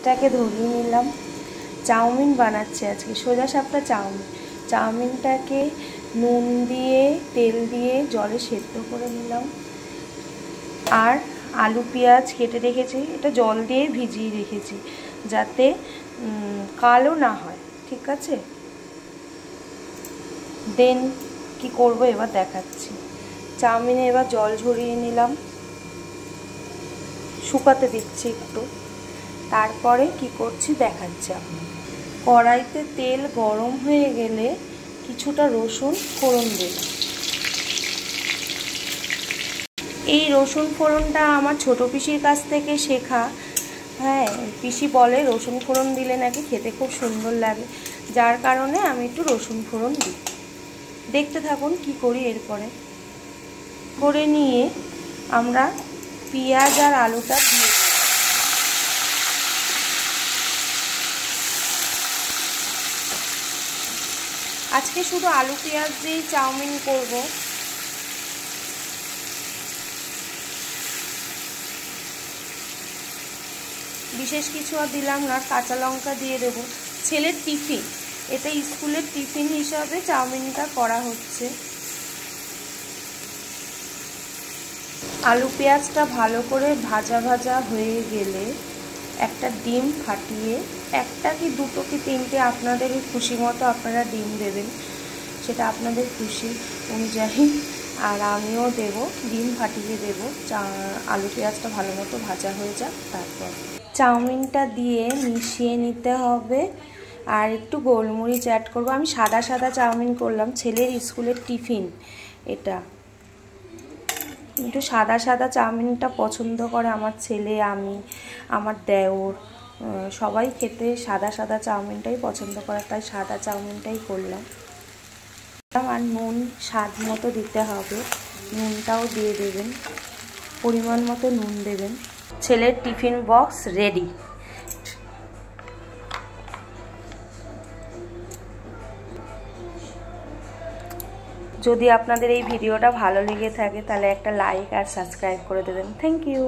গ্যাসটাকে ধরিয়ে নিলাম। চাউমিন বানাচ্ছি আজকে, সোজা সাপটা চাউমিন। চাউমিনটাকে নুন দিয়ে তেল দিয়ে জলে সেদ্ধ করে নিলাম। আর আলু পেঁয়াজ কেটে রেখেছি, এটা জল দিয়ে ভিজিয়ে রেখেছি যাতে কালো না হয়, ঠিক আছে। দেন কি করব এবার দেখাচ্ছি। চাউমিনে এবার জল ঝরিয়ে নিলাম, শুকাতে দিচ্ছি একটু। তারপরে কি করছি দেখাচ্ছি আপনাকে। কড়াইতে তেল গরম হয়ে গেলে কিছুটা রসুন ফোড়ন দিলাম। এই রসুন ফোড়নটা আমার ছোট পিসির কাছ থেকে শেখা। হ্যাঁ, পিসি বলে রসুন ফোড়ন দিলে নাকি খেতে খুব সুন্দর লাগে, যার কারণে আমি একটু রসুন ফোড়ন দিই। দেখতে থাকুন কি করি। এরপরে করে নিয়ে আমরা পেঁয়াজ আর আলুটা দিয়ে দিই। আজকে শুধু আলু পেঁয়াজ দিয়েই চাউমিন করব। বিশেষ কিছু আর দিলাম না, কাঁচা লঙ্কা দিয়ে দেবো। ছেলের টিফিন, এটা স্কুলের টিফিন হিসাবে চাউমিনটা করা হচ্ছে। আলু পেঁয়াজটা ভালো করে ভাজা ভাজা হয়ে গেলে একটা ডিম ফাটিয়ে, একটা কি দুটো কি তিনটে আপনাদের খুশি মতো আপনারা ডিম দেবেন, সেটা আপনাদের খুশি অনুযায়ী। আর আমিও দেব, ডিম ফাটিয়ে দেব। আলু পেঁয়াজটা ভালো মতো ভাজা হয়ে যাক, তারপর চাউমিনটা দিয়ে মিশিয়ে নিতে হবে। আর একটু গোলমরিচ অ্যাড করব। আমি সাদা সাদা চাউমিন করলাম, ছেলের স্কুলের টিফিন এটা। একটু সাদা সাদা চাউমিনটা পছন্দ করে আমার ছেলে, আমি, আমার দেওর, সবাই খেতে সাদা সাদা চাউমিনটাই পছন্দ করে, তাই সাদা চাউমিনটাই করলাম। আর নুন স্বাদ মতো দিতে হবে, নুনটাও দিয়ে দেবেন, পরিমাণ মতো নুন দেবেন। ছেলের টিফিন বক্স রেডি। যদি আপনাদের এই ভিডিওটা ভালো লেগে থাকে তাহলে একটা লাইক আর সাবস্ক্রাইব করে দেবেন। Thank you.